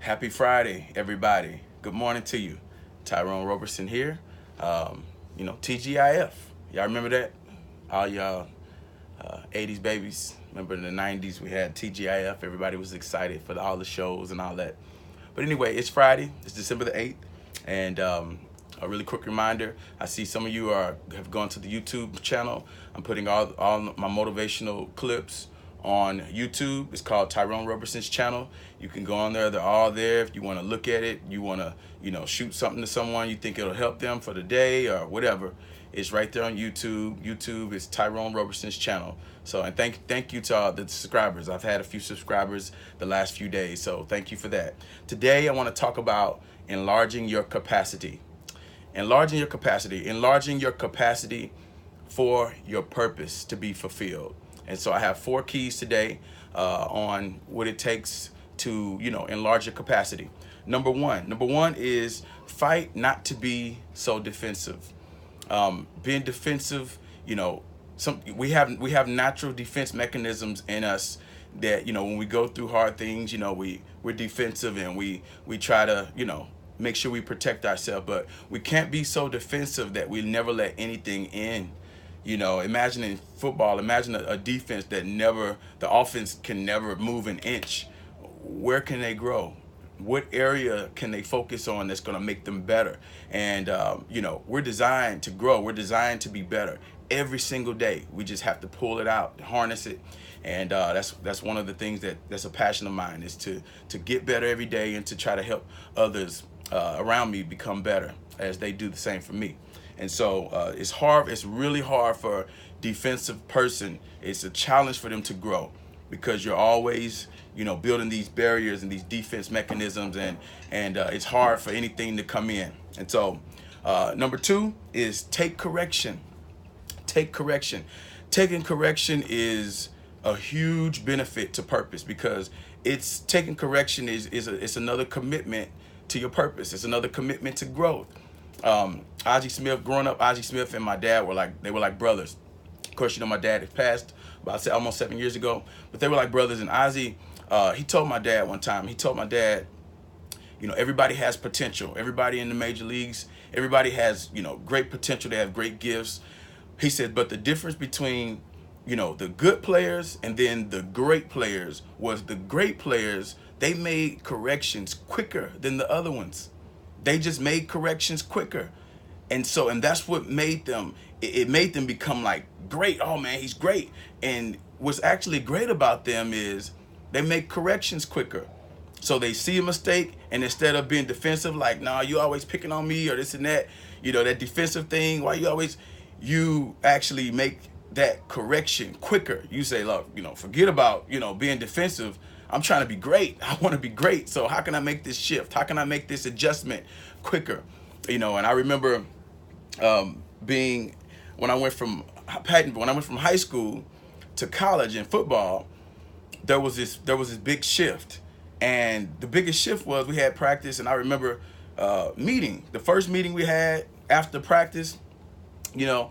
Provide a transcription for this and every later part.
Happy Friday, everybody. Good morning to you. Tyrone Roberson here. TGIF. Y'all remember that? All y'all 80s babies. Remember in the 90s we had TGIF. Everybody was excited for all the shows and all that. But anyway, it's Friday. It's December the 8th. And a really quick reminder, I see some of you have gone to the YouTube channel. I'm putting all my motivational clips on YouTube. It's called Tyrone Roberson's channel. You can go on there. They're all there. If you want to look at it, you want to, shoot something to someone you think it'll help them for the day or whatever. It's right there on YouTube. YouTube is Tyrone Roberson's channel. So, and thank you to all the subscribers. I've had a few subscribers the last few days, so thank you for that. Today, I want to talk about enlarging your capacity. Enlarging your capacity for your purpose to be fulfilled. And so I have 4 keys today on what it takes to, enlarge your capacity. Number one is fight not to be so defensive. Being defensive, we have natural defense mechanisms in us that, when we go through hard things, we're defensive and we try to, make sure we protect ourselves, but we can't be so defensive that we never let anything in. Imagine in football, imagine a defense that the offense can never move an inch. Where can they grow? What area can they focus on that's going to make them better? And, we're designed to grow. We're designed to be better every single day. We just have to pull it out, harness it. And that's one of the things that's a passion of mine, is to get better every day and to try to help others around me become better as they do the same for me. And so it's hard. It's really hard for a defensive person. It's a challenge for them to grow because you're always, building these barriers and these defense mechanisms, and it's hard for anything to come in. And so number 2 is take correction. Take correction. Taking correction is a huge benefit to purpose because taking correction is another commitment to your purpose. It's another commitment to growth. Ozzie Smith, growing up, Ozzie Smith and my dad were like brothers. Of course, my dad had passed about almost 7 years ago, but they were like brothers. And Ozzie, he told my dad one time, everybody has potential. Everybody in the major leagues, everybody has, great potential. They have great gifts. He said, but the difference between, the good players and then the great players was the great players, they made corrections quicker than the other ones. They just made corrections quicker. And that's what made them, it made them become like great. Oh man, he's great. And what's actually great about them is they make corrections quicker. So they see a mistake, and instead of being defensive, like, nah, you always picking on me or this and that, that defensive thing, you actually make that correction quicker. You say, look, forget about, being defensive. I'm trying to be great. I want to be great. So how can I make this shift? How can I make this adjustment quicker? And I remember when I went from high school to college in football, there was this big shift. And the biggest shift was we had practice, and I remember the first meeting we had after practice, and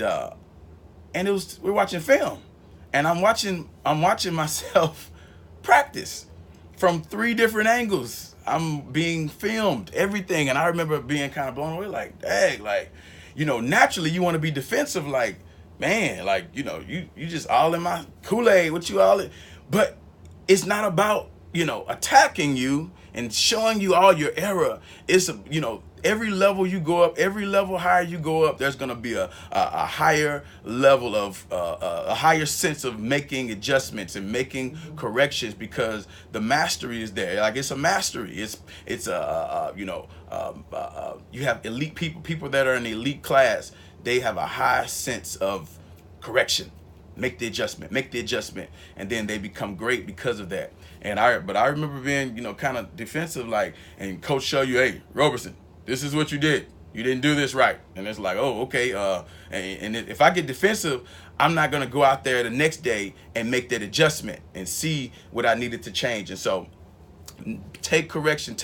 we're watching film, and I'm watching myself practice from 3 different angles. I'm being filmed, everything, and I remember being kind of blown away, like, dang, naturally you want to be defensive, like, man, like, you just all in my Kool-Aid, what you all in, but it's not about, attacking you and showing you all your error. It's, every level you go up, every level higher you go up, there's going to be a higher level of, a higher sense of making adjustments and making corrections, because the mastery is there. Like, it's a mastery. You have elite people that are in the elite class. They have a high sense of correction. Make the adjustment, and then they become great because of that. But I remember being, kind of defensive, like, and coach show you, hey, Roberson, this is what you did. You didn't do this right. And it's like, oh, okay. And if I get defensive, I'm not going to go out there the next day and make that adjustment and see what I needed to change. And so taking correction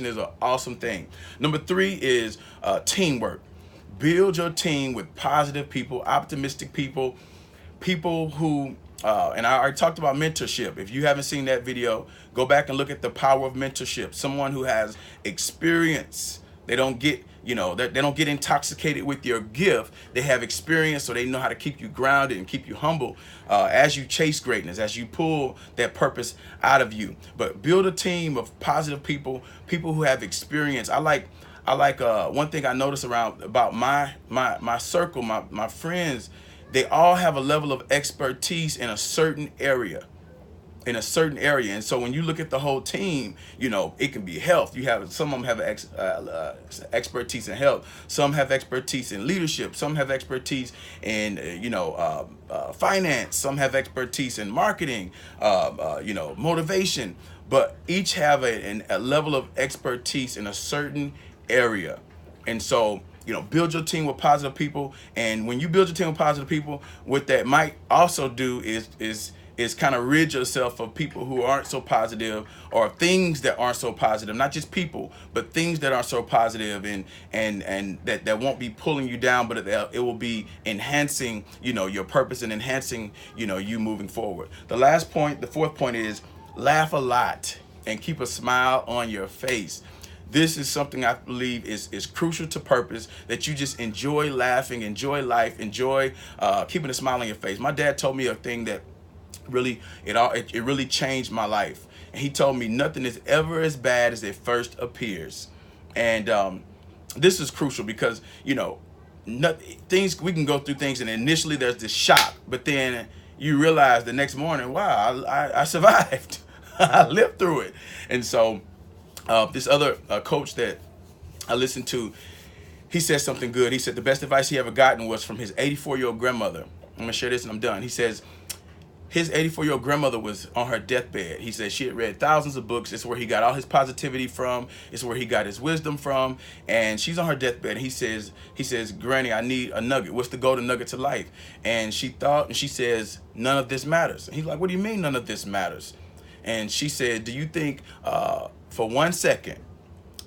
is an awesome thing. Number 3 is teamwork. Build your team with positive people, optimistic people, people who And I already talked about mentorship. If you haven't seen that video, go back and look at the power of mentorship. Someone who has experience. They don't get, they don't get intoxicated with your gift. They have experience, so they know how to keep you grounded and keep you humble as you chase greatness, as you pull that purpose out of you. But build a team of positive people who have experience. I like one thing I notice about my circle, my friends. They all have a level of expertise in a certain area. And so when you look at the whole team, it can be health. Some of them have expertise in health. Some have expertise in leadership. Some have expertise in finance. Some have expertise in marketing, motivation. But each have a level of expertise in a certain area. And so build your team with positive people. And when you build your team with positive people, what that might also do is kind of rid yourself of people who aren't so positive, or things that aren't so positive. Not just people, but things that aren't so positive and that won't be pulling you down, but it will be enhancing your purpose and enhancing you moving forward. The fourth point is laugh a lot and keep a smile on your face. This is something I believe is crucial to purpose, that you just enjoy laughing, enjoy life, enjoy keeping a smile on your face. My dad told me a thing that really changed my life. And he told me nothing is ever as bad as it first appears. And this is crucial because we can go through things and initially there's this shock, but then you realize the next morning, wow, I survived. I lived through it. And so this other coach that I listened to, he said something good. He said the best advice he ever gotten was from his 84-year-old grandmother. I'm gonna share this and I'm done. He says his 84-year-old grandmother was on her deathbed. He said she had read thousands of books. It's where he got all his positivity from. It's where he got his wisdom from. And she's on her deathbed. He says, Granny, I need a nugget. What's the golden nugget to life? And she thought, and she says, none of this matters. And he's like, what do you mean none of this matters? And she said, do you think for 1 second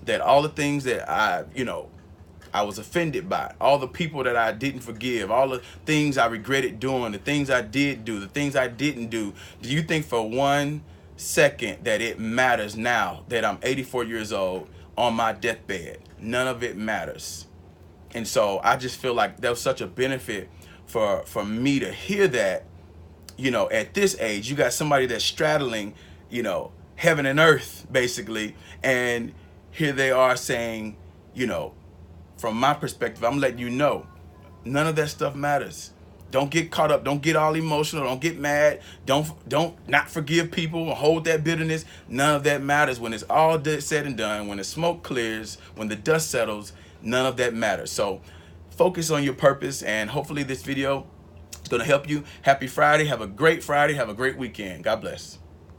that all the things that I was offended by, all the people that I didn't forgive, all the things I regretted doing, the things I did do, the things I didn't do you think for 1 second that it matters now that I'm 84 years old on my deathbed? None of it matters. And so I just feel like that was such a benefit for me to hear that, at this age. You got somebody that's straddling, heaven and earth, basically. And here they are saying, from my perspective, I'm letting you know, none of that stuff matters. Don't get caught up. Don't get all emotional. Don't get mad. Don't not forgive people or hold that bitterness. None of that matters. When it's all said and done, when the smoke clears, when the dust settles, none of that matters. So focus on your purpose, and hopefully this video is going to help you. Happy Friday. Have a great Friday. Have a great weekend. God bless.